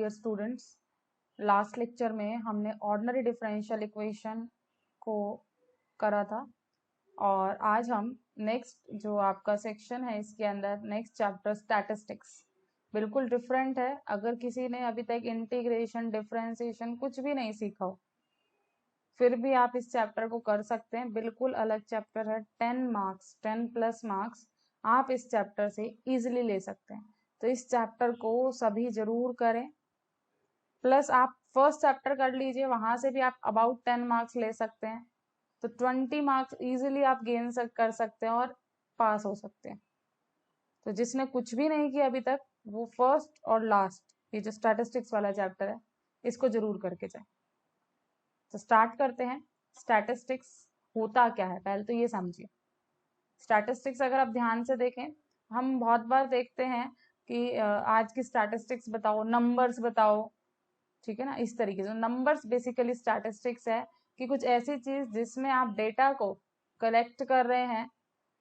Dear students, last lecture में हमने ordinary differential equation को करा था और आज हम नेक्स्ट जो आपका सेक्शन है इसके अंदर नेक्स्ट चैप्टर स्टैटिस्टिक्स बिल्कुल डिफरेंट है। अगर किसी ने अभी तक इंटीग्रेशन डिफरेंशिएशन कुछ भी नहीं सीखा हो फिर भी आप इस चैप्टर को कर सकते हैं। बिल्कुल अलग चैप्टर है, 10 मार्क्स 10+ मार्क्स आप इस चैप्टर से इजीली ले सकते हैं। तो इस चैप्टर को सभी जरूर करें। प्लस आप फर्स्ट चैप्टर कर लीजिए, वहां से भी आप अबाउट 10 मार्क्स ले सकते हैं। तो 20 मार्क्स इजीली आप गेन कर सकते हैं और पास हो सकते हैं। तो जिसने कुछ भी नहीं किया अभी तक वो फर्स्ट और लास्ट ये जो स्टैटिस्टिक्स वाला चैप्टर है इसको जरूर करके जाए। तो स्टार्ट करते हैं। स्टैटिस्टिक्स होता क्या है पहले तो ये समझिए। स्टैटिस्टिक्स अगर आप ध्यान से देखें, हम बहुत बार देखते हैं कि आज की स्टैटिस्टिक्स बताओ, नंबर्स बताओ, ठीक है ना। इस तरीके से नंबर्स बेसिकली स्टैटिस्टिक्स है कि कुछ ऐसी चीज जिसमें आप डेटा को कलेक्ट कर रहे हैं।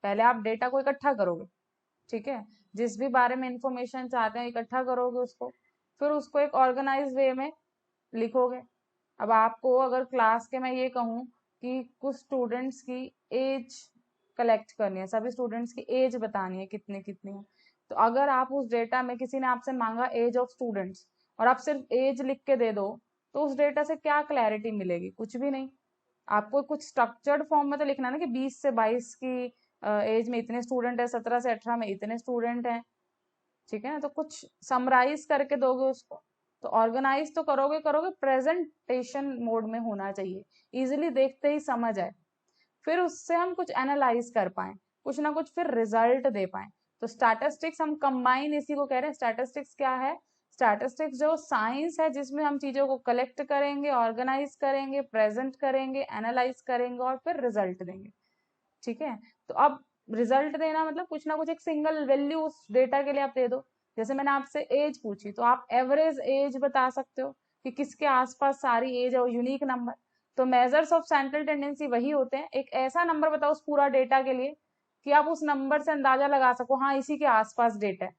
पहले आप डेटा को इकट्ठा करोगे, ठीक है, जिस भी बारे में इंफॉर्मेशन चाहते हैं इकट्ठा करोगे उसको, फिर उसको एक ऑर्गेनाइज वे में लिखोगे। अब आपको अगर क्लास के मैं ये कहूँ कि कुछ स्टूडेंट्स की एज कलेक्ट करनी है, सभी स्टूडेंट्स की एज बतानी है कितनी कितनी है, तो अगर आप उस डेटा में किसी ने आपसे मांगा एज ऑफ स्टूडेंट्स और आप सिर्फ एज लिख के दे दो तो उस डेटा से क्या क्लैरिटी मिलेगी? कुछ भी नहीं। आपको कुछ स्ट्रक्चर्ड फॉर्म में तो लिखना है ना कि 20 से 22 की एज में इतने स्टूडेंट है, 17 से 18 में इतने स्टूडेंट हैं, ठीक है ना। तो कुछ समराइज करके दोगे उसको, तो ऑर्गेनाइज तो करोगे करोगे, प्रेजेंटेशन मोड में होना चाहिए, इजिली देखते ही समझ आए, फिर उससे हम कुछ एनालाइज कर पाए, कुछ ना कुछ फिर रिजल्ट दे पाए। तो स्टैटिस्टिक्स हम कंबाइन इसी को कह रहे हैं। स्टैटिस्टिक्स क्या है? स्टैटिस्टिक्स जो साइंस है जिसमें हम चीजों को कलेक्ट करेंगे, ऑर्गेनाइज करेंगे, प्रेजेंट करेंगे, एनालाइज करेंगे और फिर रिजल्ट देंगे, ठीक है। तो अब रिजल्ट देना मतलब कुछ ना कुछ एक सिंगल वैल्यू उस डेटा के लिए आप दे दो। जैसे मैंने आपसे एज पूछी तो आप एवरेज एज बता सकते हो कि किसके आसपास सारी एज है, यूनिक नंबर। तो मेजर्स ऑफ सेंट्रल टेंडेंसी वही होते हैं, एक ऐसा नंबर बताओ उस पूरा डेटा के लिए कि आप उस नंबर से अंदाजा लगा सको, हाँ इसी के आसपास डेटा है,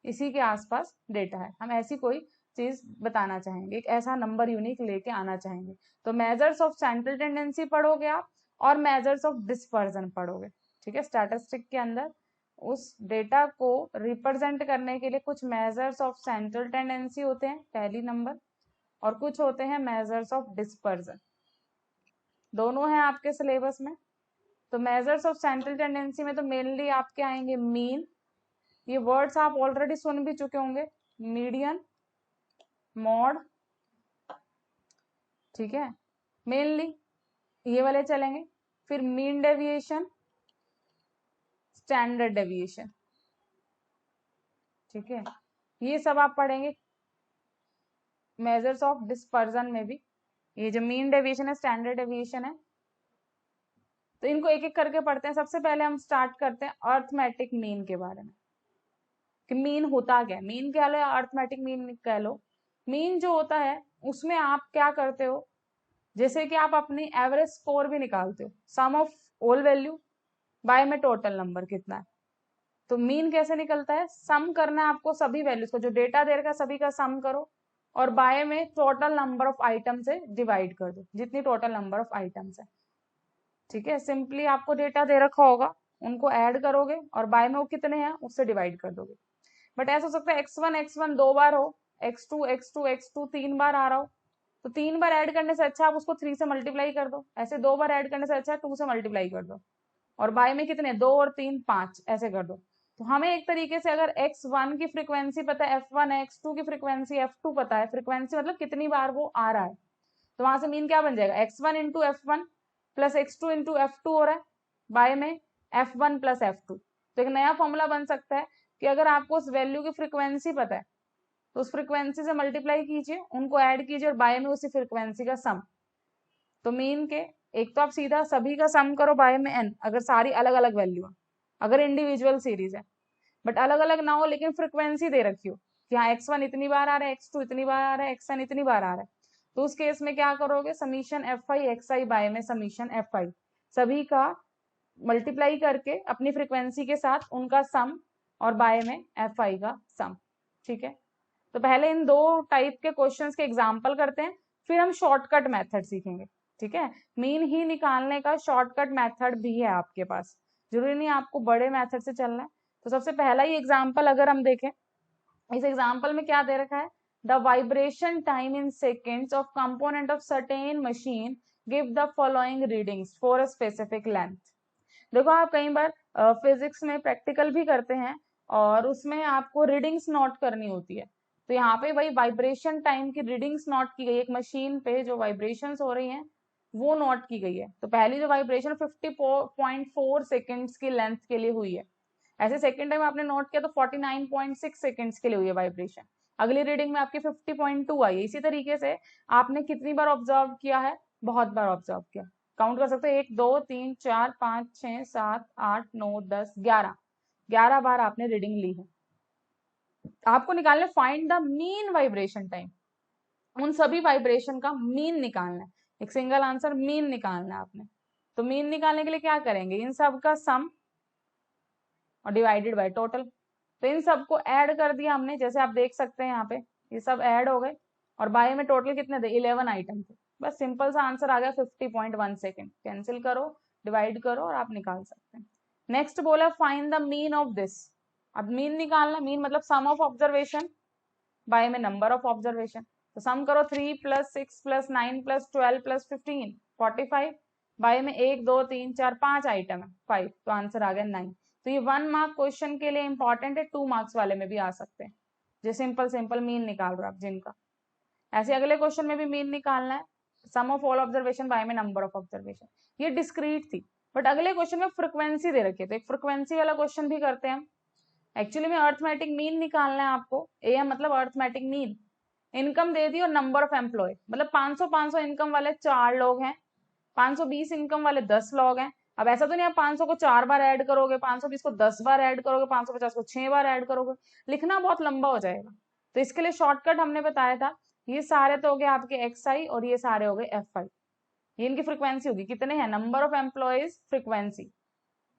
इसी के आसपास डेटा है। हम ऐसी कोई चीज बताना चाहेंगे, एक ऐसा नंबर यूनिक लेके आना चाहेंगे। तो मेजर्स ऑफ सेंट्रल टेंडेंसी पढ़ोगे आप और मेजर्स ऑफ डिस्पर्जन पढ़ोगे, ठीक है। स्टैटिस्टिक के अंदर उस डेटा को रिप्रेजेंट करने के लिए कुछ मेजर्स ऑफ सेंट्रल टेंडेंसी होते हैं पहली नंबर, और कुछ होते हैं मेजर्स ऑफ डिस्पर्जन। दोनों हैं आपके सिलेबस में। तो मेजर्स ऑफ सेंट्रल टेंडेंसी में तो मेनली आपके आएंगे मीन, ये वर्ड्स आप ऑलरेडी सुन भी चुके होंगे, मीडियन, मॉड, ठीक है, मेनली ये वाले चलेंगे। फिर मीन डेविएशन, स्टैंडर्ड डेविएशन, ठीक है, ये सब आप पढ़ेंगे। मेजर्स ऑफ डिस्पर्जन में भी ये जो मीन डेविएशन है, स्टैंडर्ड डेविएशन है, तो इनको एक एक करके पढ़ते हैं। सबसे पहले हम स्टार्ट करते हैं अर्थमेटिक मीन के बारे में कि मीन होता क्या है। मीन कह लो या अर्थमेटिक मीन कह लो, मीन जो होता है उसमें आप क्या करते हो, जैसे कि आप अपनी एवरेज स्कोर भी निकालते हो, सम ऑफ ऑल वैल्यू बाय में टोटल नंबर कितना है। तो मीन कैसे निकलता है? सम करना है आपको सभी वैल्यूज को, जो डेटा दे रखा है सभी का सम करो और बाय में टोटल नंबर ऑफ आइटम से डिवाइड कर दो, जितनी टोटल नंबर ऑफ आइटम्स है, ठीक है। सिंपली आपको डेटा दे रखा होगा, उनको ऐड करोगे और बाय में वो कितने हैं उससे डिवाइड कर दोगे। बट ऐसा हो सकता है x1 दो बार हो, x2 तीन बार आ रहा हो, तो तीन बार ऐड करने से अच्छा आप उसको 3 से मल्टीप्लाई कर दो, ऐसे दो बार ऐड करने से अच्छा 2 से मल्टीप्लाई कर दो, और बाय में कितने, 2 और 3 5, ऐसे कर दो। तो हमें एक तरीके से अगर x1 की फ्रीक्वेंसी पता है f1 है, x2 की फ्रीक्वेंसी f2 पता है, फ्रीक्वेंसी मतलब कितनी बार वो आ रहा है, तो वहां से मीन क्या बन जाएगा, x1 into f1 plus x2 into f2 हो रहा है, बाय में f1 प्लस f2। तो एक नया फॉर्मूला बन सकता है कि अगर आपको उस वैल्यू की फ्रीक्वेंसी पता है तो उस फ्रीक्वेंसी से मल्टीप्लाई कीजिए, उनको ऐड कीजिए और बाय में उसी फ्रीक्वेंसी का सम। तो मीन के एक तो आप सीधा सभी का सम करो बाय में n, अगर सारी अलग अलग वैल्यू है, अगर इंडिविजुअल सीरीज है, बट अलग अलग ना हो लेकिन फ्रीक्वेंसी दे रखी हो कि हाँ x1 इतनी बार आ रहा है, x2 इतनी बार आ रहा है, xn इतनी बार आ रहा है, तो उस केस में क्या करोगे, समीशन fi xi बाय में समीशन fi, सभी का मल्टीप्लाई करके अपनी फ्रीक्वेंसी के साथ उनका सम और बाय में fi का सम, ठीक है। तो पहले इन दो टाइप के क्वेश्चंस के एग्जाम्पल करते हैं, फिर हम शॉर्टकट मेथड सीखेंगे। ठीक है, मीन ही निकालने का शॉर्टकट मेथड भी है आपके पास, जरूरी नहीं आपको बड़े मेथड से चलना है। तो सबसे पहला ही एग्जाम्पल अगर हम देखें, इस एग्जाम्पल में क्या दे रखा है, the vibration time in seconds of component of certain machine give the following readings for a specific length. देखो आप कई बार फिजिक्स में प्रैक्टिकल भी करते हैं और उसमें आपको रीडिंग्स नोट करनी होती है। तो यहाँ पे भाई वाइब्रेशन टाइम की रीडिंग्स नोट की गई, एक मशीन पे जो वाइब्रेशंस हो रही हैं वो नोट की गई है। तो पहली जो वाइब्रेशन 50.4 सेकेंड्स की लेंथ के लिए हुई है, ऐसे सेकेंड टाइम आपने नोट किया तो 49.6 सेकेंड्स के लिए हुई है वाइब्रेशन, अगली रीडिंग में आपकी 50.2 आई है। इसी तरीके से आपने कितनी बार ऑब्जर्व किया है, बहुत बार ऑब्जर्व किया, काउंट कर सकते हो 1 2 3 4 5 6 7 8 9 10 11 बार आपने रीडिंग ली है। आपको निकालना है find the mean vibration time, उन सभी वाइब्रेशन का मीन निकालना है, एक सिंगल आंसर मीन निकालना है आपने। तो मीन निकालने के लिए क्या करेंगे, इन सब का सम और डिवाइडेड बाय टोटल। तो इन सबको ऐड कर दिया हमने, जैसे आप देख सकते हैं यहाँ पे ये सब ऐड हो गए, और बाय में टोटल कितने थे, 11 आइटम थे। बस सिंपल सा आंसर आ गया 50.1 सेकेंड। कैंसिल करो, डिवाइड करो और आप निकाल सकते हैं। नेक्स्ट बोला find the mean of this. अब मीन निकालना, मीन मतलब सम ऑफ ऑब्जर्वेशन बाय में नंबर ऑफ ऑब्जर्वेशन। तो सम करो 3 + 6 + 9 + 12 + 15 45, बाय में 1 2 3 4 5 आइटम है 5, तो आंसर आ गया 9। तो ये 1 मार्क क्वेश्चन के लिए इंपॉर्टेंट है, 2 मार्क्स वाले में भी आ सकते हैं, जो सिंपल सिंपल मीन निकाल रहे हो आप जिनका। ऐसे अगले क्वेश्चन में भी मीन निकालना है, sum of all observation by में नंबर ऑफ ऑब्जर्वेशन। ये डिस्क्रीट थी, बट अगले क्वेश्चन में फ्रिक्वेंसी दे रखी है, तो एक फ्रिक्वेंसी वाला क्वेश्चन भी करते हैं हम। एक्चुअली में अर्थमेटिक मीन निकालना है आपको, ए मतलब अर्थमेटिक मीन। इनकम दे दी और नंबर ऑफ एम्प्लॉय, मतलब 500 इनकम वाले 4 लोग हैं, 520 इनकम वाले 10 लोग हैं। अब ऐसा तो नहीं आप 500 को 4 बार ऐड करोगे, 520 को 10 बार ऐड करोगे, 550 को 6 बार ऐड करोगे, लिखना बहुत लंबा हो जाएगा। तो इसके लिए शॉर्टकट हमने बताया था, ये सारे तो हो गए आपके एक्स आई और ये सारे हो गए एफ आई। ये इनकी फ्रिक्वेंसी होगी, कितने हैं, नंबर ऑफ एम्प्लॉयज फ्रिक्वेंसी।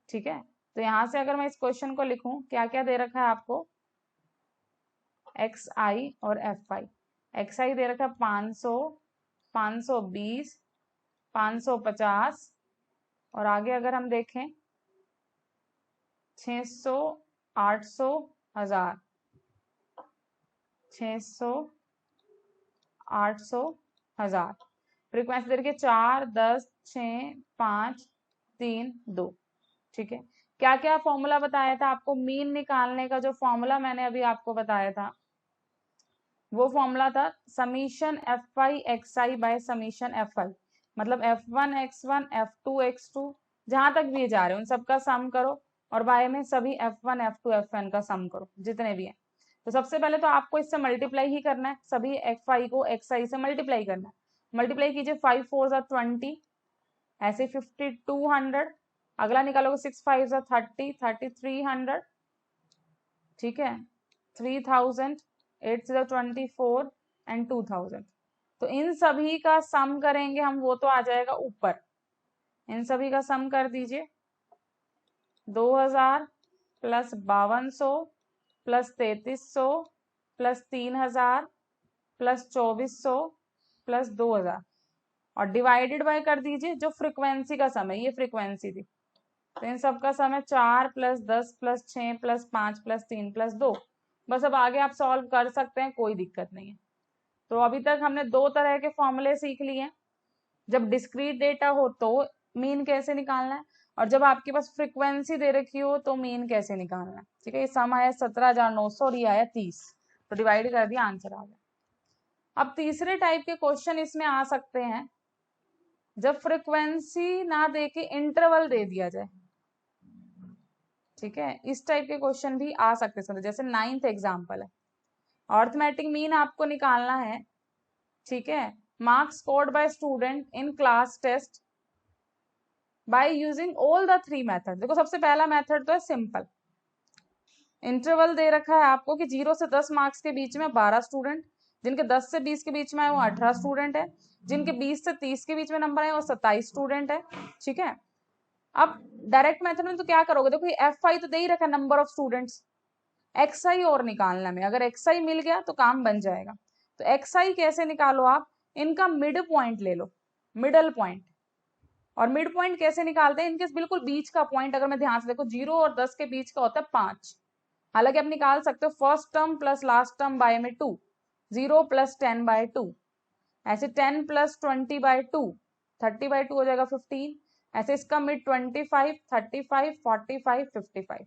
ठीक है, तो यहां से अगर मैं इस क्वेश्चन को लिखूं, क्या क्या दे रखा है आपको, एक्स आई और एफ आई। एक्स आई दे रखा है 500, 520, 550, और आगे अगर हम देखें 600, 800, 1000, 600, 800, 1000। फ्रीक्वेंसी दे रखी है 4 10 6 5 3 2। ठीक है, क्या क्या फॉर्मूला बताया था आपको मीन निकालने का, जो फॉर्मूला मैंने अभी आपको बताया था वो फॉर्मूला था summation f i x i by summation f आई, मतलब F1 x1 F2 x2 जहां तक भी जा रहे हैं उन सबका सम करो, और बाय में सभी F1 F2 Fn का सम करो जितने भी हैं। तो सबसे पहले तो आपको इससे मल्टीप्लाई ही करना है, सभी एफ आई को एक्स आई से मल्टीप्लाई करना है। मल्टीप्लाई कीजिए 5 4 20, ऐसे 5200, अगला निकालोगे 6 5 30, 3300, ठीक है, 3000, 8 24 एंड 2000। तो इन सभी का सम करेंगे हम, वो तो आ जाएगा ऊपर, इन सभी का सम कर दीजिए 2000 + 5200 + 3300 + 3000 + 2400 + 2000, और डिवाइडेड बाय कर दीजिए जो फ्रीक्वेंसी का सम है, ये फ्रीक्वेंसी थी। तो इन सब का सम है 4 + 10 + 6 + 5 + 3 + 2। बस अब आगे आप सॉल्व कर सकते हैं, कोई दिक्कत नहीं है। तो अभी तक हमने 2 तरह के फॉर्मूले सीख लिए हैं, जब डिस्क्रीट डेटा हो तो मीन कैसे निकालना है, और जब आपके पास फ्रीक्वेंसी दे रखी हो तो मीन कैसे निकालना है। ठीक है, ये सम आया 17,900 और ये आया 30, तो डिवाइड कर दिया, आंसर आ गया। अब तीसरे टाइप के क्वेश्चन इसमें आ सकते हैं, जब फ्रीक्वेंसी ना दे के इंटरवल दे दिया जाए। ठीक है, इस टाइप के क्वेश्चन भी आ सकते हैं, जैसे 9th एग्जाम्पल है, अर्थमेटिक मीन आपको निकालना है। ठीक है, marks scored by student in class test by using all the 3 method. देखो सबसे पहला मेथड तो है सिंपल, इंटरवल दे रखा है आपको कि 0 से 10 मार्क्स के बीच में 12 स्टूडेंट, जिनके 10 से 20 के बीच में है वो 18 स्टूडेंट है, जिनके 20 से 30 के बीच में नंबर है वो 27 स्टूडेंट है। ठीक है, अब डायरेक्ट मेथड में तो क्या करोगे, देखो ये एफ आई तो दे ही रखा है नंबर ऑफ स्टूडेंट्स, एक्स आई और निकालना में, अगर एक्स आई मिल गया तो काम बन जाएगा। तो एक्स आई कैसे निकालो आप, इनका मिड पॉइंट ले लो, मिडल पॉइंट। और मिड पॉइंट कैसे निकालते हैं, इनके बिल्कुल बीच का पॉइंट, अगर मैं ध्यान से देखो 0 और 10 के बीच का होता है 5। हालांकि आप निकाल सकते हो first term plus last term by में 2, 0 प्लस 10 बाय 2, ऐसे 10 प्लस 20 बाय 2, 30 बाय 2 हो जाएगा 15, ऐसे इसका मिड 25, 35, 45, 55।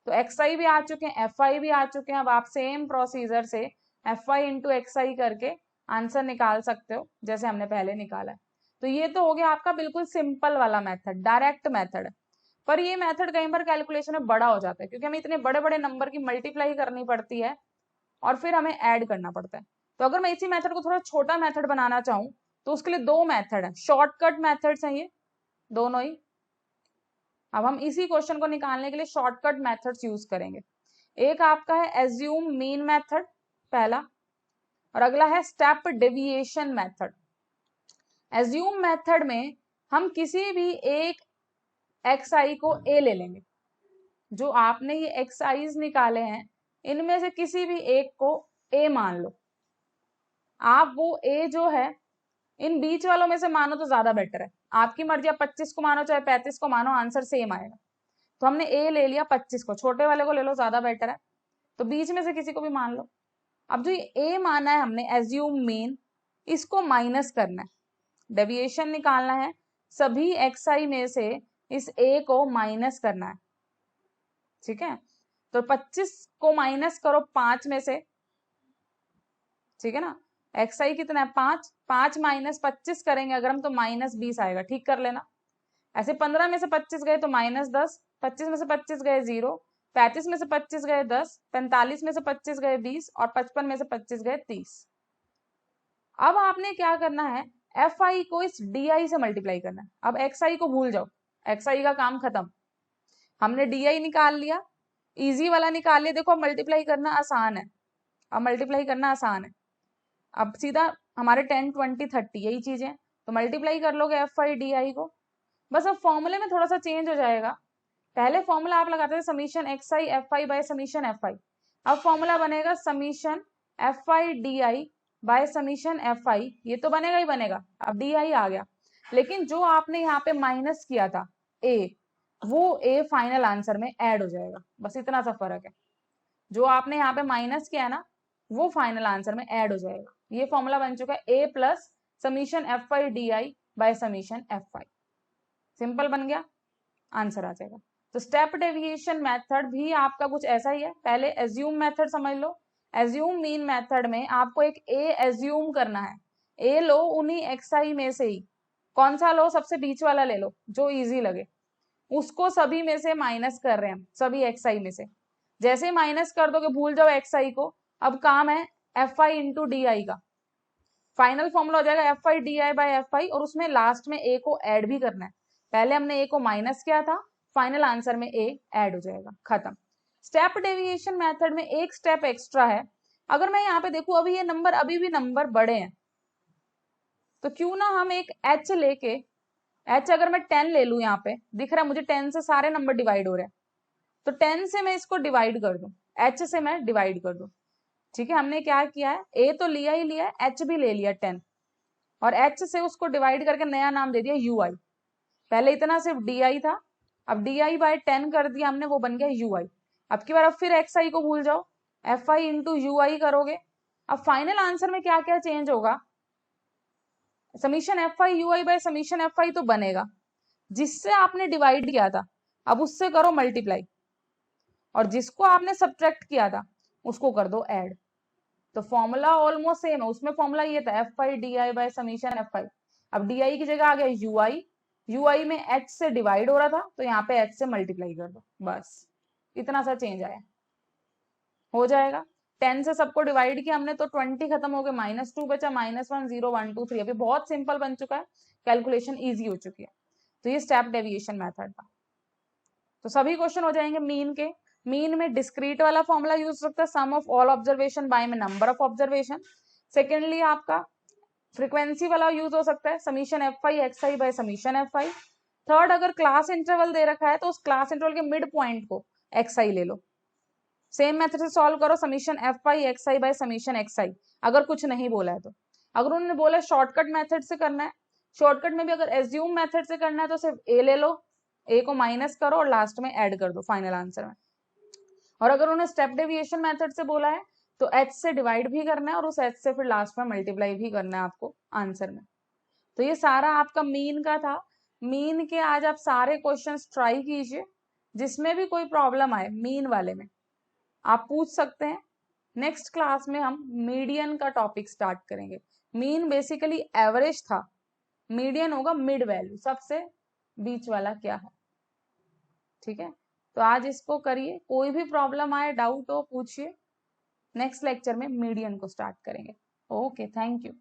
तो एक्स आई भी आ चुके हैं, एफ आई भी आ चुके हैं। अब आप सेम प्रोसीजर से एफ आई इंटू एक्स आई करके आंसर निकाल सकते हो जैसे हमने पहले निकाला है। तो ये तो हो गया आपका बिल्कुल सिंपल वाला मेथड, डायरेक्ट मेथड। पर ये मेथड कई बार कैलकुलेशन में बड़ा हो जाता है, क्योंकि हमें इतने बड़े बड़े नंबर की मल्टीप्लाई करनी पड़ती है और फिर हमें ऐड करना पड़ता है। तो अगर मैं इसी मेथड को थोड़ा छोटा मेथड बनाना चाहूँ तो उसके लिए दो मेथड है, शॉर्टकट मेथड्स हैं ये दोनों ही। अब हम इसी क्वेश्चन को निकालने के लिए शॉर्टकट मेथड्स यूज करेंगे। एक आपका है एज्यूम मीन मेथड पहला, और अगला है step deviation method. Assume method में हम किसी भी एक एक्स आई को ए ले लेंगे। जो आपने ये एक्स आईज निकाले हैं इनमें से किसी भी एक को ए मान लो। आप वो ए जो है इन बीच वालों में से मानो तो ज्यादा बेटर है, आपकी मर्जी, आप 25 को मानो चाहे 35 को मानो, आंसर सेम आएगा। तो हमने ए ले लिया 25 को, छोटे वाले को ले लो, ज्यादा बेटर है। तो बीच में से किसी को भी मान लो। अब जो ए माना है हमने एज्यूम मीन, इसको माइनस करना है, डेविएशन निकालना है। सभी एक्स आई में से इस ए को माइनस करना है, ठीक है। तो 25 को माइनस करो 5 में से, ठीक है ना। एक्स आई कितना है 5, 5 माइनस 25 करेंगे अगर हम तो माइनस 20 आएगा, ठीक कर लेना। ऐसे 15 में से 25 गए तो माइनस 10, 25 में से 25 गए 0, 35 में से 25 गए 10, 45 में से 25 गए 20 और 55 में से 25 गए 30। अब आपने क्या करना है, एफ आई को इस डी आई से मल्टीप्लाई करना है। अब एक्स आई को भूल जाओ, एक्स आई का काम खत्म, हमने डी आई निकाल लिया, इजी वाला निकाल लिया। देखो अब मल्टीप्लाई करना आसान है, अब मल्टीप्लाई करना आसान है। अब सीधा हमारे 10, 20, 30 यही चीज है, तो मल्टीप्लाई कर लोगे एफ आई डी आई को। बस अब फॉर्मूले में थोड़ा सा चेंज हो जाएगा। पहले फॉर्मूला आप लगाते थे summation x I F I by summation f आई, अब फॉर्मूला बनेगा summation f i d i by summation f आई। ये तो बनेगा ही बनेगा, अब डी आई आ गया। लेकिन जो आपने यहाँ पे माइनस किया था ए, वो ए फाइनल आंसर में ऐड हो जाएगा, बस इतना सा फर्क है। जो आपने यहाँ पे माइनस किया है ना, वो फाइनल आंसर में ऐड हो जाएगा। ये फॉर्मूला बन चुका है A plus summation f i d i by summation f i. Simple बन गया, आंसर आ जाएगा। तो स्टेप डेविएशन मेथड भी आपका कुछ ऐसा ही है। पहले एज्यूम मेथड समझ लो। एज्यूम मीन मेथड में आपको एक ए एज्यूम करना है। ए लो उन्हीं एक्स आई में से ही, कौन सा लो, सबसे बीच वाला ले लो जो इजी लगे, उसको सभी में से माइनस कर रहे हैं, सभी एक्स आई में से। जैसे ही माइनस कर दोगे भूल जाओ एक्स आई को, अब काम है F I into D I का। फाइनल फॉर्मूला हो जाएगा F i d I by F I, और उसमें लास्ट में ए को ऐड भी करना है। पहले हमने ए को माइनस किया था, फाइनल आंसर में ए ऐड हो जाएगा, खत्म। स्टेप डेविएशन मेथड में एक स्टेप एक्स्ट्रा है। अगर मैं यहाँ पे देखूं अभी ये नंबर अभी भी नंबर बड़े हैं, तो क्यों ना हम एक एच लेके, एच अगर मैं 10 ले लू, यहाँ पे दिख रहा है मुझे 10 से सारे नंबर डिवाइड हो रहे हैं, तो 10 से मैं इसको डिवाइड कर दूं, एच से मैं डिवाइड कर दूं, ठीक है। हमने क्या किया है, ए तो लिया ही लिया है, एच भी ले लिया 10, और एच से उसको डिवाइड करके नया नाम दे दिया यू आई। पहले इतना सिर्फ डी आई था, अब डी आई बाय 10 कर दिया हमने, वो बन गया यू आई। अब की बार अब फिर एक्स आई को भूल जाओ, एफ आई इंटू यू आई करोगे। अब फाइनल आंसर में क्या क्या चेंज होगा, summation f I you I by summation f आई तो बनेगा, जिससे आपने डिवाइड किया था अब उससे करो मल्टीप्लाई, और जिसको आपने सब्ट्रैक्ट किया था उसको कर दो ऐड। तो फॉर्मूला ऑलमोस्ट सेम है, उसमें फॉर्मूला ये था F i d i by summation f आई। अब डी आई की जगह आ गया यू आई, यू आई में एच से डिवाइड हो रहा था तो यहाँ पे एच से मल्टीप्लाई कर दो, बस इतना सा चेंज आया, हो जाएगा। 10 से सबको डिवाइड किया हमने तो 20 खत्म हो गए, -2 बचा, -1 0 1 2 3। अभी बहुत सिंपल बन चुका है, कैलकुलेशन इजी हो चुकी है। तो ये स्टेप डेविएशन मेथड था। तो सभी क्वेश्चन हो जाएंगे मीन के। मीन में डिस्क्रीट वाला फॉर्मूला यूज हो सकता है, sum of all observation by में नंबर ऑफ ऑब्जर्वेशन। सेकेंडली आपका फ्रीक्वेंसी वाला यूज हो सकता है, summation f i x i by summation f i. Third, अगर क्लास इंटरवल दे रखा है तो उस क्लास इंटरवल के मिड पॉइंट को एक्स आई ले लो, सेम मेथड से सॉल्व करो, summation f pi x i by summation x i, अगर कुछ नहीं बोला है तो। अगर उन्होंने बोला शॉर्टकट मेथड से करना है, शॉर्टकट में भी अगर एज्यूम मेथड से करना है तो सिर्फ ए ले लो, ए को माइनस करो और लास्ट में ऐड कर दो फाइनल आंसर में। और अगर उन्हें स्टेप डेविएशन मेथड से बोला है तो एच से डिवाइड भी करना है और उस एच से फिर लास्ट में मल्टीप्लाई भी करना है आपको आंसर में। तो ये सारा आपका मीन का था। मीन के आज आप सारे क्वेश्चंस ट्राई कीजिए, जिसमें भी कोई प्रॉब्लम आए मीन वाले में आप पूछ सकते हैं। नेक्स्ट क्लास में हम मीडियन का टॉपिक स्टार्ट करेंगे। मीन बेसिकली एवरेज था, मीडियन होगा मिड वैल्यू, सबसे बीच वाला क्या है। ठीक है, तो आज इसको करिए, कोई भी प्रॉब्लम आए डाउट हो पूछिए। नेक्स्ट लेक्चर में मीडियन को स्टार्ट करेंगे। Okay, thank you.